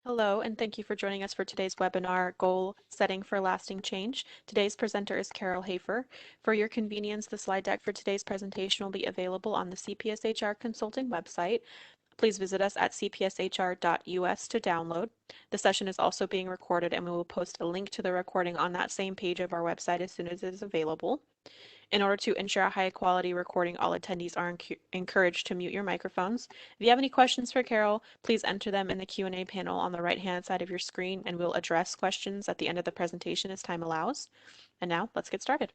Hello, and thank you for joining us for today's webinar, Goal Setting for Lasting Change. Today's presenter is Carol Hafer. For your convenience, the slide deck for today's presentation will be available on the CPSHR Consulting website. Please visit us at cpshr.us to download. The session is also being recorded, and we will post a link to the recording on that same page of our website as soon as it is available. In order to ensure a high quality recording, all attendees are encouraged to mute your microphones. If you have any questions for Carol, please enter them in the Q&A panel on the right-hand side of your screen, and we'll address questions at the end of the presentation as time allows. And now, let's get started.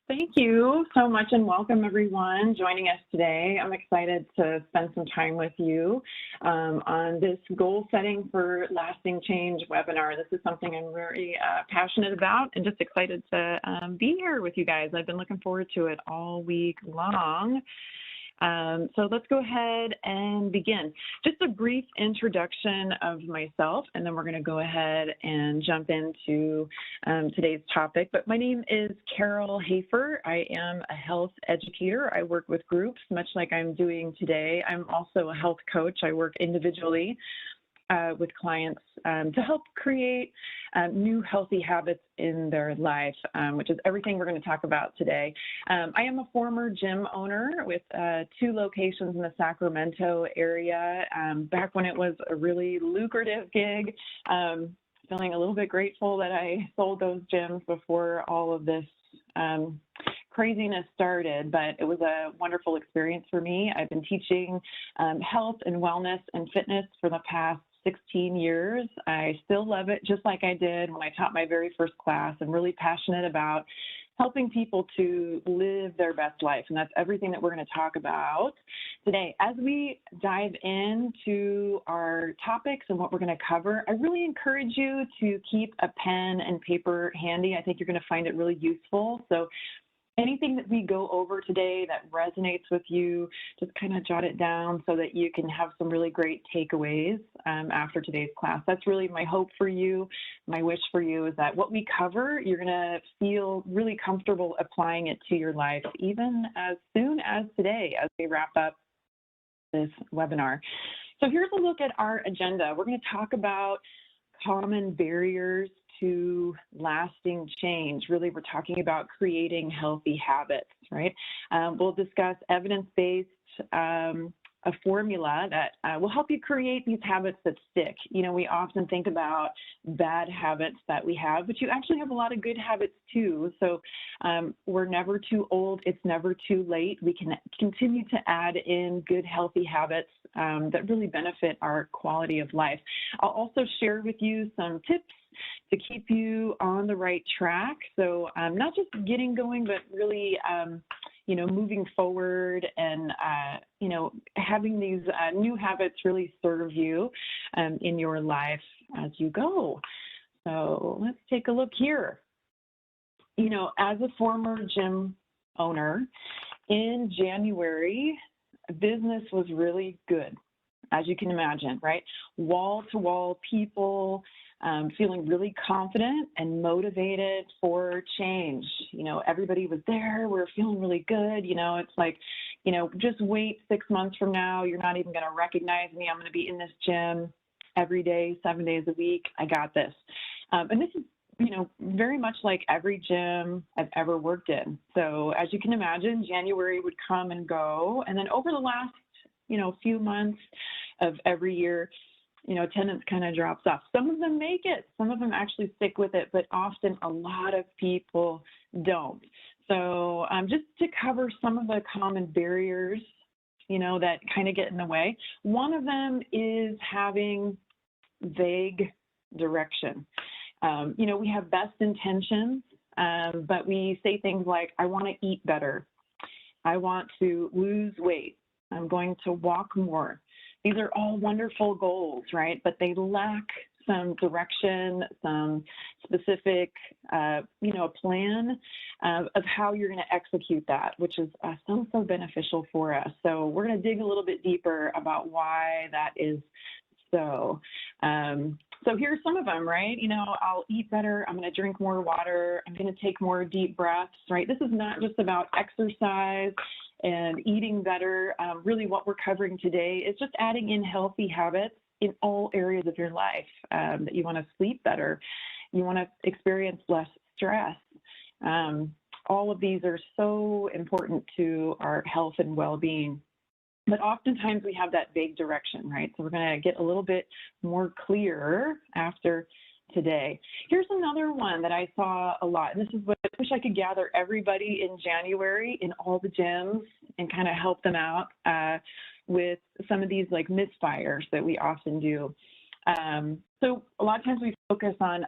Thank you so much, and welcome everyone joining us today. I'm excited to spend some time with you on this Goal Setting for Lasting Change webinar. This is something I'm very passionate about and just excited to be here with you guys. I've been looking forward to it all week long. So let's go ahead and begin. Just a brief introduction of myself, and then we're going to go ahead and jump into today's topic. But my name is Carol Hafer. I am a health educator. I work with groups, much like I'm doing today. I'm also a health coach. I work individually with clients to help create new healthy habits in their life, which is everything we're going to talk about today. I am a former gym owner with 2 locations in the Sacramento area. Back when it was a really lucrative gig, feeling a little bit grateful that I sold those gyms before all of this craziness started, but it was a wonderful experience for me. I've been teaching health and wellness and fitness for the past 16 years. I still love it just like I did when I taught my very first class. I'm really passionate about helping people to live their best life, and that's everything that we're going to talk about today. As we dive into our topics and what we're going to cover, I really encourage you to keep a pen and paper handy. I think you're going to find it really useful. So anything that we go over today that resonates with you, just kind of jot it down so that you can have some really great takeaways after today's class. That's really my hope for you. My wish for you is that what we cover, you're going to feel really comfortable applying it to your life, even as soon as today, as we wrap up this webinar. So here's a look at our agenda. We're going to talk about common barriers to lasting change. Really, we're talking about creating healthy habits, right? We'll discuss evidence-based, a formula that will help you create these habits that stick. You know, we often think about bad habits that we have, but you actually have a lot of good habits too. So we're never too old. It's never too late. We can continue to add in good, healthy habits that really benefit our quality of life. I'll also share with you some tips to keep you on the right track. So not just getting going, but really, you know, moving forward and, you know, having these new habits really serve you in your life as you go. So let's take a look here. You know, as a former gym owner, in January, business was really good, as you can imagine, right? Wall-to-wall people, feeling really confident and motivated for change. You know, everybody was there. We're feeling really good. You know, it's like, you know, just wait 6 months from now. You're not even going to recognize me. I'm going to be in this gym every day, 7 days a week. I got this. And this is, you know, very much like every gym I've ever worked in. So as you can imagine, January would come and go. And then over the last, you know, few months of every year, you know, attendance kind of drops off. Some of them make it, some of them actually stick with it, but often a lot of people don't. So just to cover some of the common barriers, you know, that kind of get in the way. One of them is having vague direction. You know, we have best intentions, but we say things like, I want to eat better. I want to lose weight. I'm going to walk more. These are all wonderful goals, right? But they lack some direction, some specific, you know, plan of how you're going to execute that, which is so beneficial for us. So we're going to dig a little bit deeper about why that is so. So here's some of them, right? You know, I'll eat better. I'm going to drink more water. I'm going to take more deep breaths, right? This is not just about exercise and eating better. Really what we're covering today is just adding in healthy habits in all areas of your life, that you want to sleep better, you want to experience less stress. All of these are so important to our health and well-being. But oftentimes we have that vague direction, right? So we're going to get a little bit more clear after today. Here's another one that I saw a lot. And this is what I wish I could gather everybody in January in all the gyms and kind of help them out with some of these like misfires that we often do. So a lot of times we focus on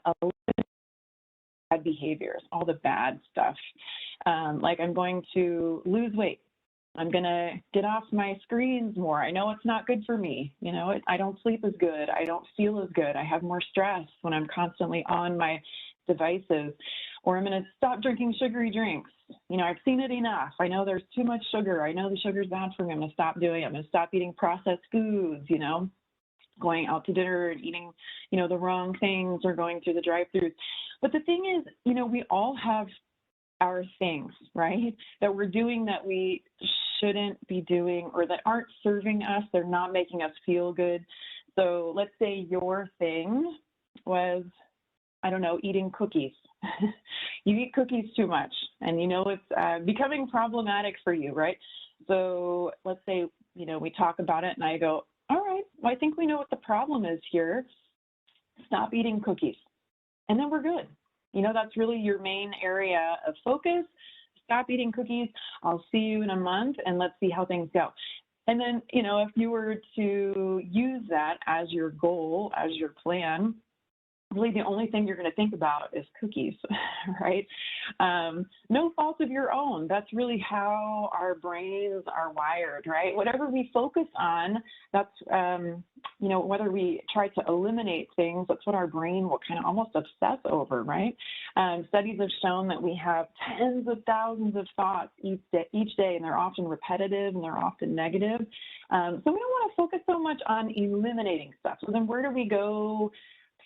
bad behaviors, all the bad stuff. Like I'm going to lose weight. I'm going to get off my screens more. I know it's not good for me. You know, I don't sleep as good. I don't feel as good. I have more stress when I'm constantly on my devices. Or I'm going to stop drinking sugary drinks. You know, I've seen it enough. I know there's too much sugar. I know the sugar's bad for me. I'm going to stop doing it. I'm going to stop eating processed foods, you know, going out to dinner and eating, you know, the wrong things or going through the drive-thrus. But the thing is, you know, we all have our things, right, that we're doing that we shouldn't be doing or that aren't serving us. They're not making us feel good. So let's say your thing was, I don't know, eating cookies. You eat cookies too much and you know it's becoming problematic for you, right? So let's say, you know, we talk about it and I go, all right, well, I think we know what the problem is here. Stop eating cookies. And then we're good. You know, that's really your main area of focus. Stop eating cookies. I'll see you in a month and let's see how things go. And then, you know, if you were to use that as your goal, as your plan, really the only thing you're going to think about is cookies, right? No fault of your own. That's really how our brains are wired, right? Whatever we focus on, that's, you know, whether we try to eliminate things, that's what our brain will kind of almost obsess over, right? Studies have shown that we have tens of thousands of thoughts each day, and they're often repetitive and they're often negative. So we don't want to focus so much on eliminating stuff. So then where do we go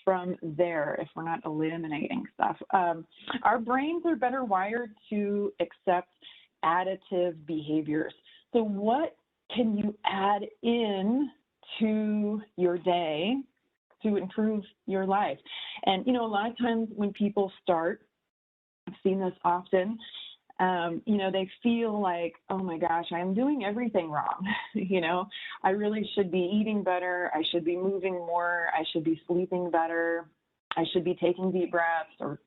from there if we're not eliminating stuff? Our brains are better wired to accept additive behaviors. So what can you add in to your day to improve your life? And, you know, a lot of times when people start, I've seen this often, you know, they feel like, oh my gosh, I'm doing everything wrong. You know, I really should be eating better. I should be moving more. I should be sleeping better. I should be taking deep breaths or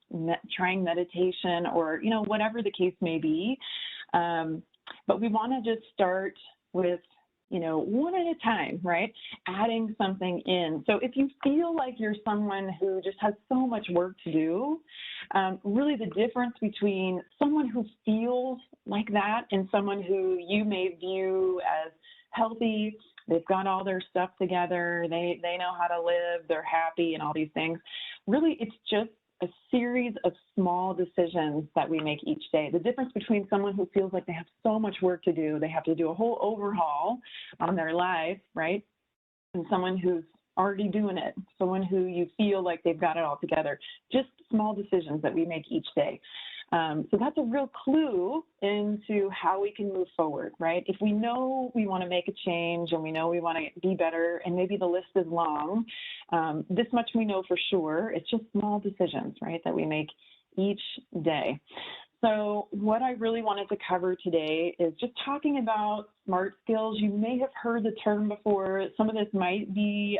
trying meditation or, you know, whatever the case may be. But we want to just start with, you know, one at a time, right? Adding something in. So if you feel like you're someone who just has so much work to do, really the difference between someone who feels like that and someone who you may view as healthy, they've got all their stuff together, they know how to live, they're happy and all these things. Really, it's just a series of small decisions that we make each day. The difference between someone who feels like they have so much work to do, they have to do a whole overhaul on their life, right? And someone who's already doing it, someone who you feel like they've got it all together. Just small decisions that we make each day. So that's a real clue into how we can move forward, right? If we know we want to make a change and we know we want to be better and maybe the list is long, this much we know for sure. It's just small decisions, right, that we make each day. So what I really wanted to cover today is just talking about SMART skills. You may have heard the term before. Some of this might be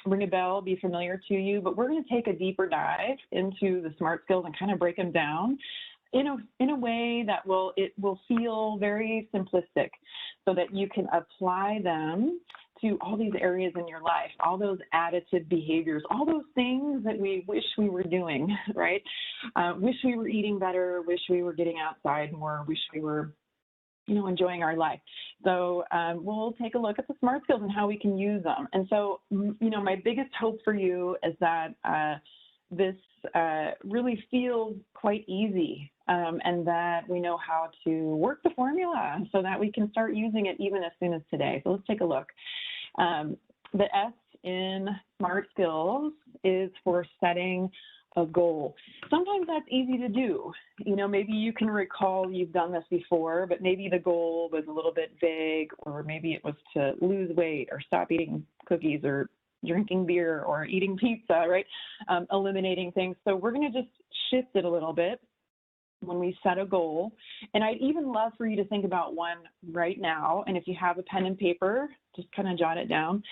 ring a bell, be familiar to you, but we're going to take a deeper dive into the SMART skills and kind of break them down in a way that will feel very simplistic so that you can apply them to all these areas in your life, all those additive behaviors, all those things that we wish we were doing, right? Wish we were eating better, wish we were getting outside more, wish we were, you know, enjoying our life. So we'll take a look at the SMART skills and how we can use them. And so, you know, my biggest hope for you is that this really feels quite easy and that we know how to work the formula so that we can start using it even as soon as today. So let's take a look. The S in SMART skills is for setting a goal. Sometimes that's easy to do. You know, maybe you can recall you've done this before, but maybe the goal was a little bit vague, or maybe it was to lose weight or stop eating cookies or drinking beer or eating pizza, right? Eliminating things. So we're going to just shift it a little bit when we set a goal. And I'd even love for you to think about one right now. And if you have a pen and paper, just kind of jot it down.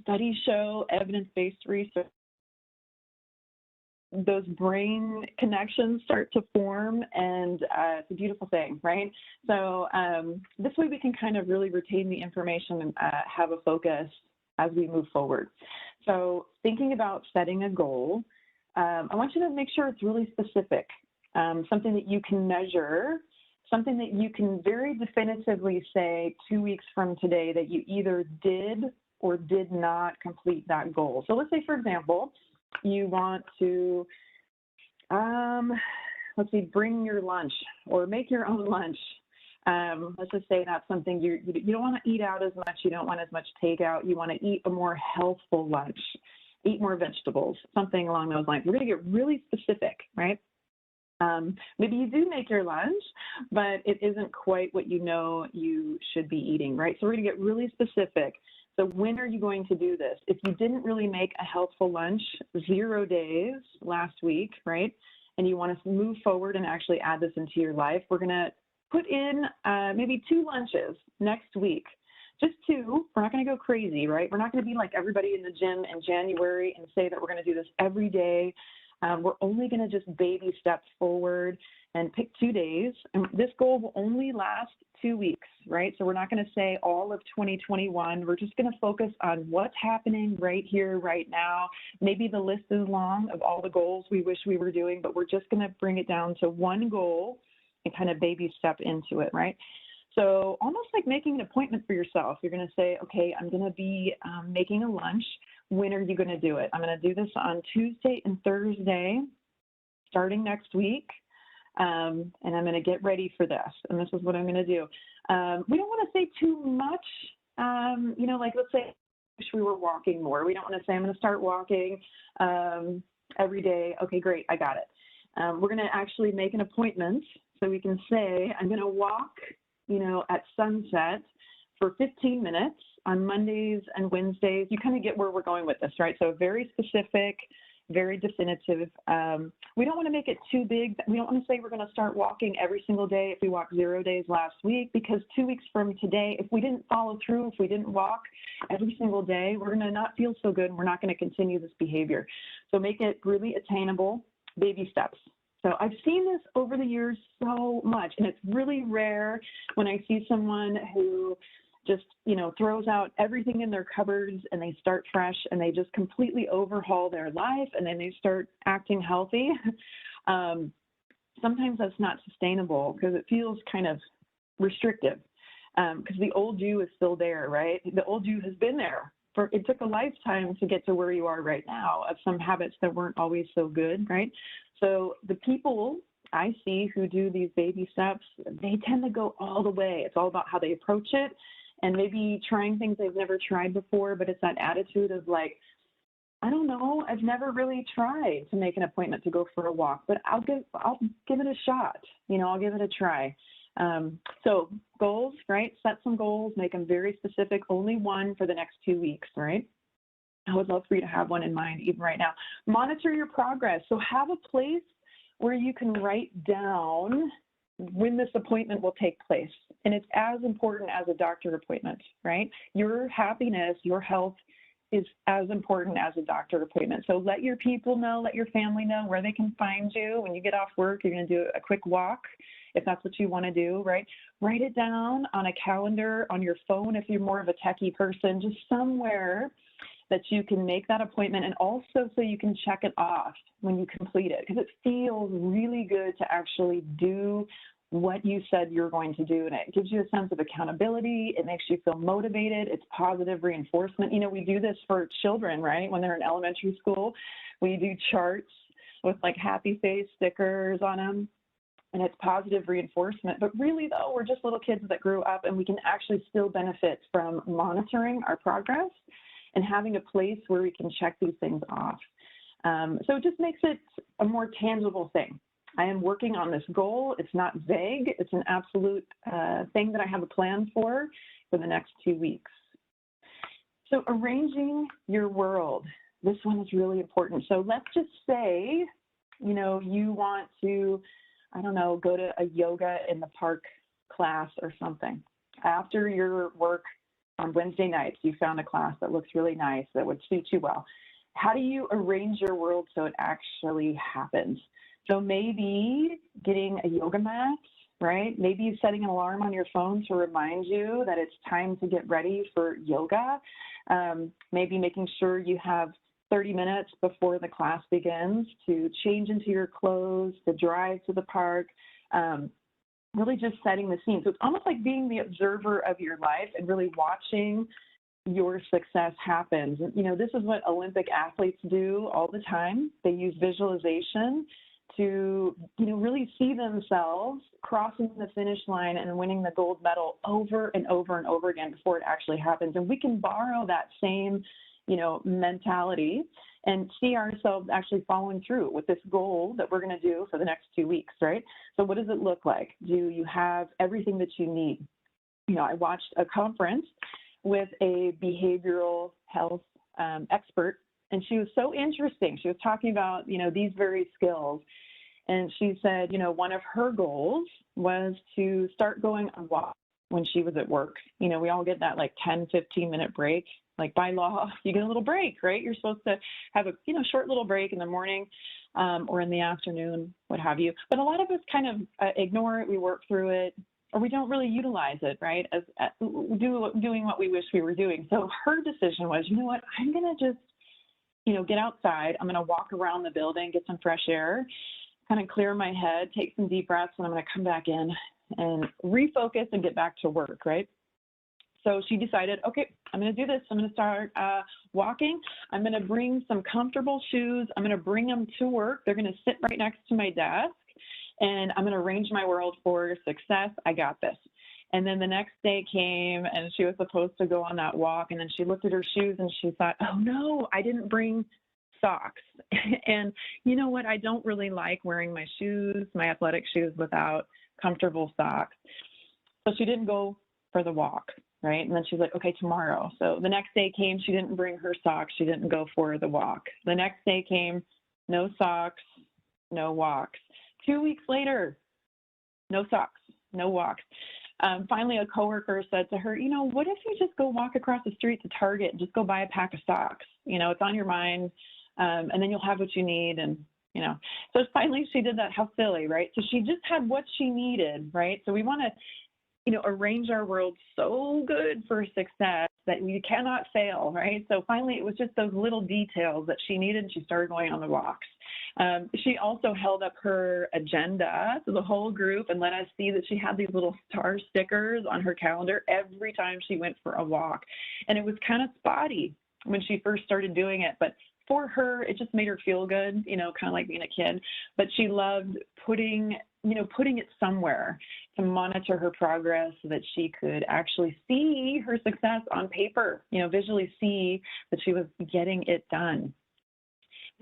Studies show, evidence-based research, those brain connections start to form, and it's a beautiful thing, right? So this way we can kind of really retain the information and have a focus as we move forward. So thinking about setting a goal, I want you to make sure it's really specific, something that you can measure, something that you can very definitively say 2 weeks from today that you either did or did not complete that goal. So let's say, for example, you want to, let's see, bring your lunch or make your own lunch. Let's just say that's something you don't want to eat out as much. You don't want as much takeout. You want to eat a more healthful lunch, eat more vegetables, something along those lines. We're going to get really specific, right? Maybe you do make your lunch, but it isn't quite what you know you should be eating, right? So we're going to get really specific. So when are you going to do this? If you didn't really make a healthful lunch 0 days last week, right, and you want to move forward and actually add this into your life, we're going to put in maybe 2 lunches next week. Just 2. We're not going to go crazy, right? We're not going to be like everybody in the gym in January and say that we're going to do this every day. We're only going to just baby steps forward and pick 2 days. And this goal will only last 2 weeks, right? So we're not going to say all of 2021. We're just going to focus on what's happening right here, right now. Maybe the list is long of all the goals we wish we were doing, but we're just going to bring it down to one goal and kind of baby step into it, right? So almost like making an appointment for yourself. You're going to say, okay, I'm going to be making a lunch. When are you going to do it? I'm going to do this on Tuesday and Thursday, starting next week. And I'm going to get ready for this. And this is what I'm going to do. We don't want to say too much, you know, like let's say wish we were walking more. We don't want to say I'm going to start walking every day. Okay, great, I got it. We're going to actually make an appointment so we can say I'm going to walk, you know, at sunset for 15 minutes on Mondays and Wednesdays. You kind of get where we're going with this, right? So very specific, very definitive. We don't want to make it too big. We don't want to say we're going to start walking every single day if we walked 0 days last week, because 2 weeks from today, if we didn't follow through, if we didn't walk every single day, we're going to not feel so good and we're not going to continue this behavior. So make it really attainable, baby steps. So I've seen this over the years so much, and it's really rare when I see someone who just, you know, throws out everything in their cupboards and they start fresh and they just completely overhaul their life and then they start acting healthy. Sometimes that's not sustainable because it feels kind of restrictive because the old you is still there, right? The old you has been there. It took a lifetime to get to where you are right now of some habits that weren't always so good, right? So the people I see who do these baby steps, they tend to go all the way. It's all about how they approach it and maybe trying things they've never tried before, but it's that attitude of like, I don't know, I've never really tried to make an appointment to go for a walk, but I'll give it a shot. You know, I'll give it a try. So goals, right? Set some goals, make them very specific, only one for the next 2 weeks, right? I would love for you to have one in mind even right now. Monitor your progress. So have a place where you can write down when this appointment will take place. And it's as important as a doctor appointment, right? Your happiness, your health is as important as a doctor appointment. So let your people know, let your family know where they can find you. When you get off work, you're going to do a quick walk, if that's what you want to do, right? Write it down on a calendar, on your phone if you're more of a techie person, just somewhere that you can make that appointment, and also so you can check it off when you complete it, because it feels really good to actually do what you said you're going to do, and it gives you a sense of accountability. It makes you feel motivated. It's positive reinforcement. You know, we do this for children, right? When they're in elementary school, we do charts with like happy face stickers on them, and it's positive reinforcement. But really, though, we're just little kids that grew up, and we can actually still benefit from monitoring our progress and having a place where we can check these things off. So it just makes it a more tangible thing. I am working on this goal. It's not vague. It's an absolute thing that I have a plan for the next 2 weeks. So arranging your world. This one is really important. So let's just say, you know, you want to, I don't know, go to a yoga in the park class or something. After your work on Wednesday nights, you found a class that looks really nice, that would suit you well. How do you arrange your world so it actually happens? So maybe getting a yoga mat, right? Maybe setting an alarm on your phone to remind you that it's time to get ready for yoga. Maybe making sure you have 30 minutes before the class begins to change into your clothes, to drive to the park, really just setting the scene. So it's almost like being the observer of your life and really watching your success happen. You know, this is what Olympic athletes do all the time. They use visualization to, you know, really see themselves crossing the finish line and winning the gold medal over and over and over again before it actually happens. And we can borrow that same, you know, mentality and see ourselves actually following through with this goal that we're going to do for the next 2 weeks, right? So what does it look like? Do you have everything that you need? You know, I watched a conference with a behavioral health expert, and she was so interesting. She was talking about, you know, these very skills. And she said, you know, one of her goals was to start going on walks when she was at work. You know, we all get that like 10, 15-minute break. Like by law, you get a little break, right? You're supposed to have a, you know, short little break in the morning or in the afternoon, what have you. But a lot of us kind of ignore it. We work through it, or we don't really utilize it, right? As doing what we wish we were doing. So her decision was, you know what, I'm going to just, you know, get outside. I'm going to walk around the building, get some fresh air, kind of clear my head, take some deep breaths, and I'm going to come back in and refocus and get back to work, right? So she decided, okay, I'm going to do this. I'm going to start walking. I'm going to bring some comfortable shoes. I'm going to bring them to work. They're going to sit right next to my desk, and I'm going to arrange my world for success. I got this. And then the next day came, and she was supposed to go on that walk, and then she looked at her shoes, and she thought, oh, no, I didn't bring socks. And you know what? I don't really like wearing my shoes, my athletic shoes, without comfortable socks. So she didn't go for the walk. Right? And then she's like, okay, tomorrow. So the next day came, she didn't bring her socks. She didn't go for the walk. The next day came, no socks, no walks. 2 weeks later, no socks, no walks. Finally, a coworker said to her, you know, what if you just go walk across the street to Target and just go buy a pack of socks? You know, it's on your mind, and then you'll have what you need. And, you know, so finally she did that. How silly, right? So she just had what she needed, right? So we want to, you know, arrange our world so good for success that we cannot fail, right? So finally, it was just those little details that she needed, and she started going on the walks. She also held up her agenda to the whole group and let us see that she had these little star stickers on her calendar every time she went for a walk. And it was kind of spotty when she first started doing it, but for her, it just made her feel good, you know, kind of like being a kid. But she loved putting it somewhere to monitor her progress so that she could actually see her success on paper, you know, visually see that she was getting it done.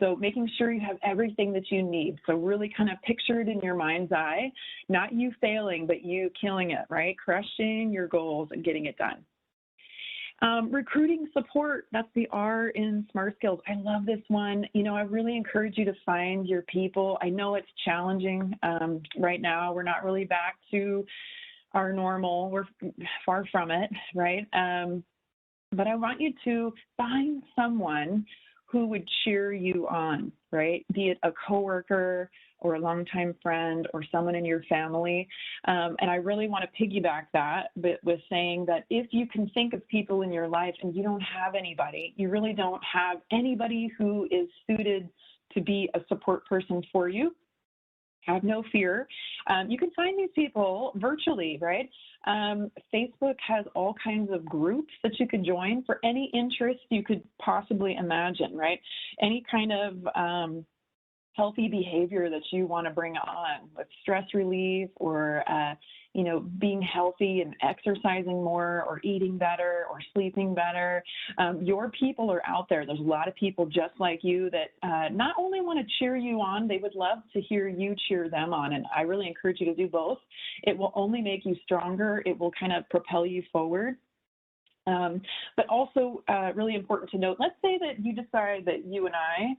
So making sure you have everything that you need. So really kind of picture it in your mind's eye, not you failing, but you killing it, right? Crushing your goals and getting it done. Recruiting support, that's the R in SMART skills. I love this one. You know, I really encourage you to find your people. I know it's challenging right now. We're not really back to our normal. We're far from it, right? But I want you to find someone who would cheer you on, right? Be it a coworker or a longtime friend or someone in your family. And I really want to piggyback that with saying that if you can think of people in your life and you don't have anybody, you really don't have anybody who is suited to be a support person for you, have no fear. You can find these people virtually, right? Facebook has all kinds of groups that you could join for any interest you could possibly imagine, right? Any kind of healthy behavior that you want to bring on with stress relief or, being healthy and exercising more or eating better or sleeping better. Your people are out there. There's a lot of people just like you that not only want to cheer you on, they would love to hear you cheer them on. And I really encourage you to do both. It will only make you stronger. It will kind of propel you forward. But also really important to note, let's say that you decide that you and I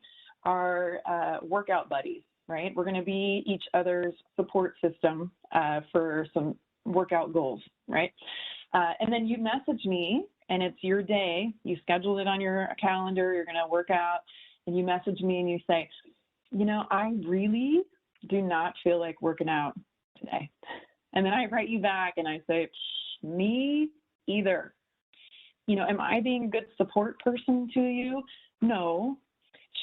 are workout buddies, right? We're going to be each other's support system for some workout goals, right? And then you message me and it's your day, you scheduled it on your calendar, you're going to work out, and you message me and you say, I really do not feel like working out today. And then I write you back and I say, me either. Am I being a good support person to you? No.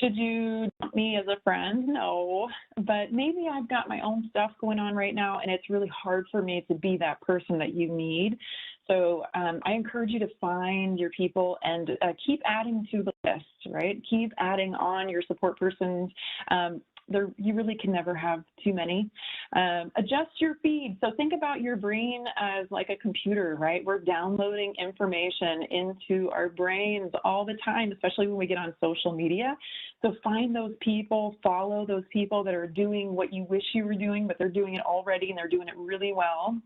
Should you want me as a friend? No. But maybe I've got my own stuff going on right now, and it's really hard for me to be that person that you need. So I encourage you to find your people and keep adding to the list, right? Keep adding on your support persons. You really can never have too many. Adjust your feed. So think about your brain as like a computer, right? We're downloading information into our brains all the time, especially when we get on social media. So find those people, follow those people that are doing what you wish you were doing, but they're doing it already and they're doing it really well.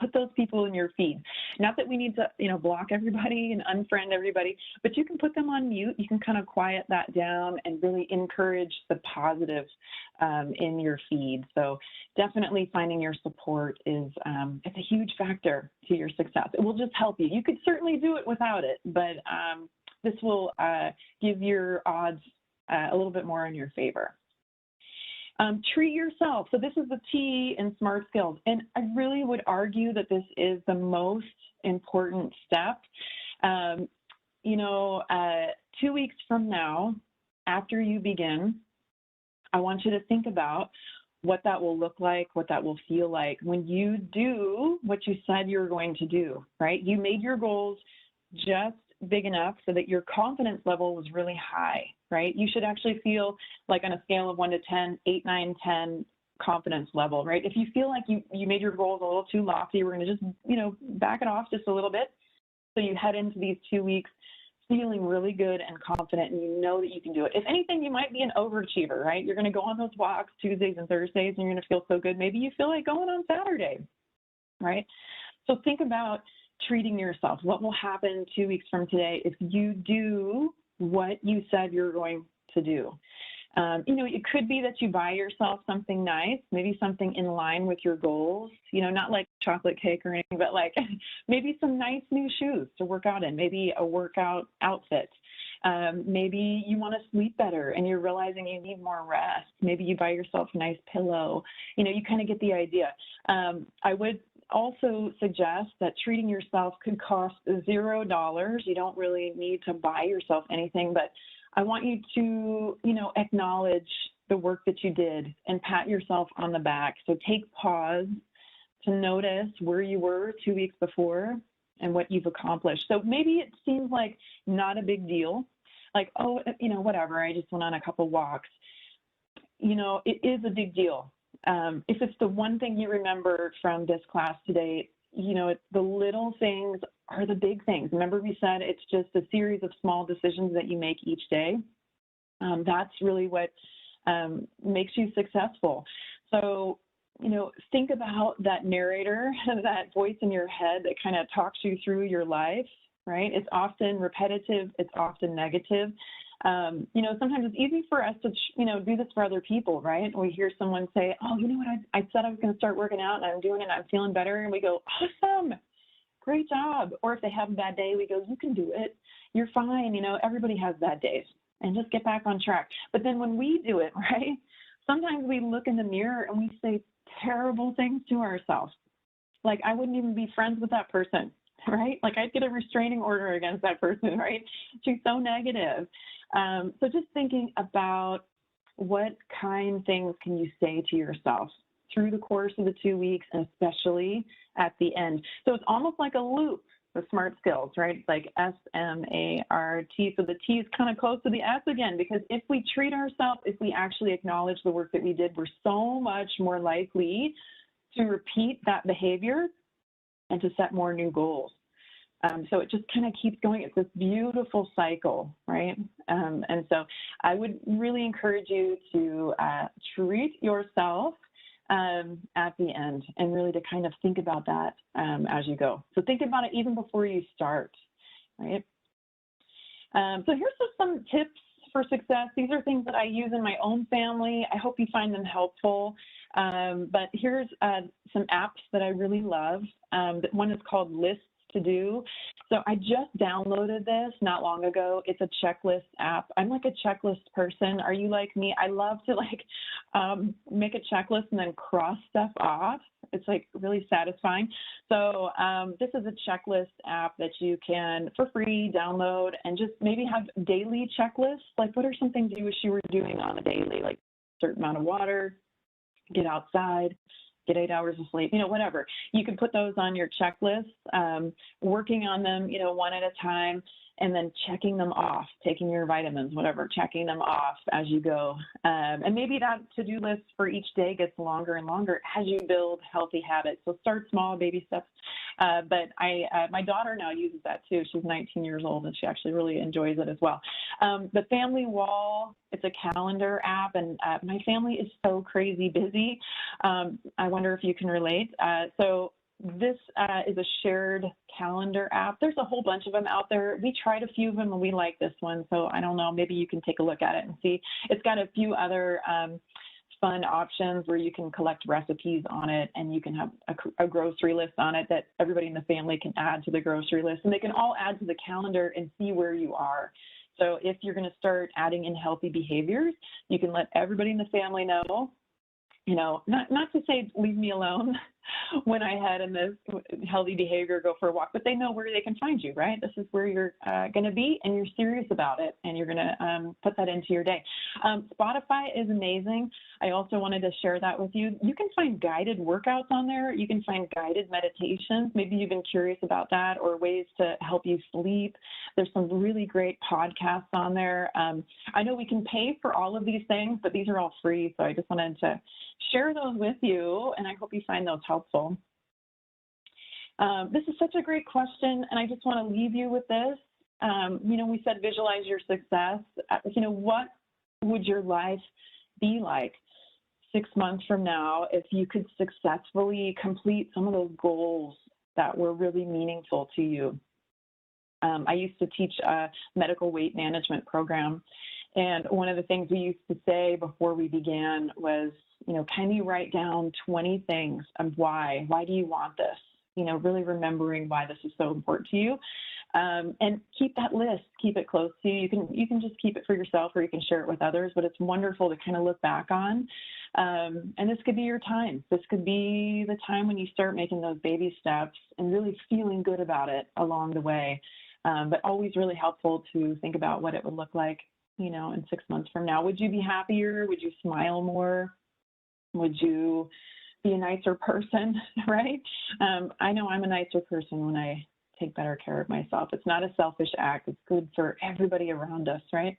Put those people in your feed. Not that we need to, block everybody and unfriend everybody, but you can put them on mute. You can kind of quiet that down and really encourage the positive in your feed. So definitely finding your support is it's a huge factor to your success. It will just help you. You could certainly do it without it, but this will give your odds a little bit more in your favor. Treat yourself. So this is the T in SMART skills. And I really would argue that this is the most important step. 2 weeks from now, after you begin, I want you to think about what that will look like, what that will feel like when you do what you said you were going to do, right? You made your goals just big enough so that your confidence level was really high, right? You should actually feel like on a scale of 1 to 10, 8, 9, 10 confidence level, right? If you feel like you made your goals a little too lofty, we're going to just, back it off just a little bit. So you head into these 2 weeks feeling really good and confident, and you know that you can do it. If anything, you might be an overachiever, right? You're going to go on those walks Tuesdays and Thursdays, and you're going to feel so good. Maybe you feel like going on Saturday, right? So think about treating yourself. What will happen 2 weeks from today if you do what you said you're going to do? It could be that you buy yourself something nice, maybe something in line with your goals, not like chocolate cake or anything, but like maybe some nice new shoes to work out in, maybe a workout outfit. Maybe you want to sleep better and you're realizing you need more rest. Maybe you buy yourself a nice pillow. You kind of get the idea. I would also suggest that treating yourself could cost $0. You don't really need to buy yourself anything, but I want you to, acknowledge the work that you did and pat yourself on the back. So take pause to notice where you were 2 weeks before and what you've accomplished. So maybe it seems like not a big deal, like, oh, whatever, I just went on a couple walks. It is a big deal. If it's the one thing you remember from this class today, the little things are the big things. Remember we said it's just a series of small decisions that you make each day. That's really what makes you successful. So, think about that narrator, that voice in your head that kind of talks you through your life, right? It's often repetitive. It's often negative. Sometimes it's easy for us to, do this for other people, right? We hear someone say, oh, you know what, I said I was going to start working out and I'm doing it, I'm feeling better. And we go, awesome, great job. Or if they have a bad day, we go, you can do it. You're fine. Everybody has bad days, and just get back on track. But then when we do it, right, sometimes we look in the mirror and we say terrible things to ourselves. Like, I wouldn't even be friends with that person, right? Like, I'd get a restraining order against that person, right? She's so negative. So just thinking about what kind things can you say to yourself through the course of the 2 weeks, and especially at the end. So it's almost like a loop, the SMART skills, right? It's like S-M-A-R-T. So the T is kind of close to the S again, because if we treat ourselves, if we actually acknowledge the work that we did, we're so much more likely to repeat that behavior and to set more new goals. So it just kind of keeps going. It's this beautiful cycle, right? And so I would really encourage you to treat yourself at the end, and really to kind of think about that as you go. So think about it even before you start, right? So here's just some tips for success. These are things that I use in my own family. I hope you find them helpful. But here's some apps that I really love. One is called Lists to Do. So I just downloaded this not long ago. It's a checklist app. I'm like a checklist person. Are you like me? I love to make a checklist and then cross stuff off. It's like really satisfying. So this is a checklist app that you can, for free, download and just maybe have daily checklists. Like, what are some things you wish you were doing on a daily, like a certain amount of water, get outside, get 8 hours of sleep, whatever. You can put those on your checklist, working on them, one at a time, and then checking them off, taking your vitamins, whatever, checking them off as you go. And maybe that to-do list for each day gets longer and longer as you build healthy habits. So start small, baby steps. But my daughter now uses that too. She's 19 years old and she actually really enjoys it as well. The Family Wall, it's a calendar app, and my family is so crazy busy. I wonder if you can relate. So this is a shared calendar app. There's a whole bunch of them out there. We tried a few of them and we like this one. So I don't know, maybe you can take a look at it and see. It's got a few other fun options where you can collect recipes on it, and you can have a grocery list on it that everybody in the family can add to the grocery list, and they can all add to the calendar and see where you are. So if you're going to start adding in healthy behaviors, you can let everybody in the family know, not to say leave me alone when I head in this healthy behavior, go for a walk, but they know where they can find you, right? This is where you're going to be, and you're serious about it, and you're going to put that into your day. Spotify is amazing. I also wanted to share that with you. You can find guided workouts on there. You can find guided meditations. Maybe you've been curious about that, or ways to help you sleep. There's some really great podcasts on there. I know we can pay for all of these things, but these are all free, so I just wanted to share those with you, and I hope you find those helpful. This is such a great question, and I just want to leave you with this. We said visualize your success. What would your life be like 6 months from now if you could successfully complete some of those goals that were really meaningful to you? I used to teach a medical weight management program, and one of the things we used to say before we began was, can you write down 20 things of why? Why do you want this? Really remembering why this is so important to you. And keep that list, keep it close to you. You can just keep it for yourself, or you can share it with others, but it's wonderful to kind of look back on. And this could be your time. This could be the time when you start making those baby steps and really feeling good about it along the way. But always really helpful to think about what it would look like, in 6 months from now. Would you be happier? Would you smile more? Would you be a nicer person, right? I know I'm a nicer person when I take better care of myself. It's not a selfish act. It's good for everybody around us, right?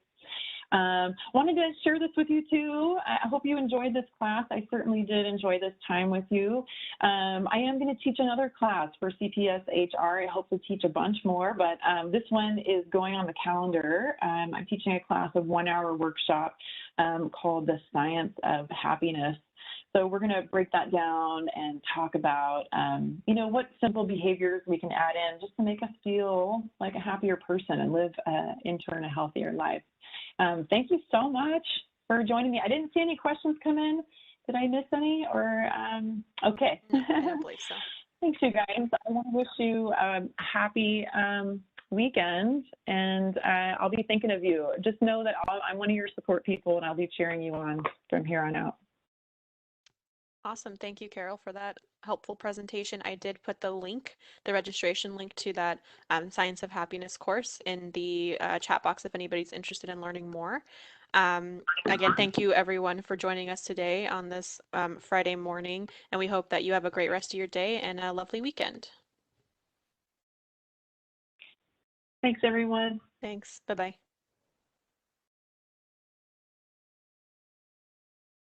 Wanted to share this with you too. I hope you enjoyed this class. I certainly did enjoy this time with you. I am going to teach another class for CPS HR. I hope to teach a bunch more, but this one is going on the calendar. I'm teaching a class of 1 hour workshop called The Science of Happiness. So we're going to break that down and talk about, what simple behaviors we can add in just to make us feel like a happier person and live in turn a healthier life. Thank you so much for joining me. I didn't see any questions come in. Did I miss any? Or okay. No, I don't believe so. Thanks, you guys. I want to wish you a happy weekend, and I'll be thinking of you. Just know that I'm one of your support people, and I'll be cheering you on from here on out. Awesome. Thank you, Carol, for that helpful presentation. I did put the registration link to that Science of Happiness course in the chat box if anybody's interested in learning more. Again, thank you everyone for joining us today on this Friday morning, and we hope that you have a great rest of your day and a lovely weekend. Thanks, everyone. Thanks. Bye-bye.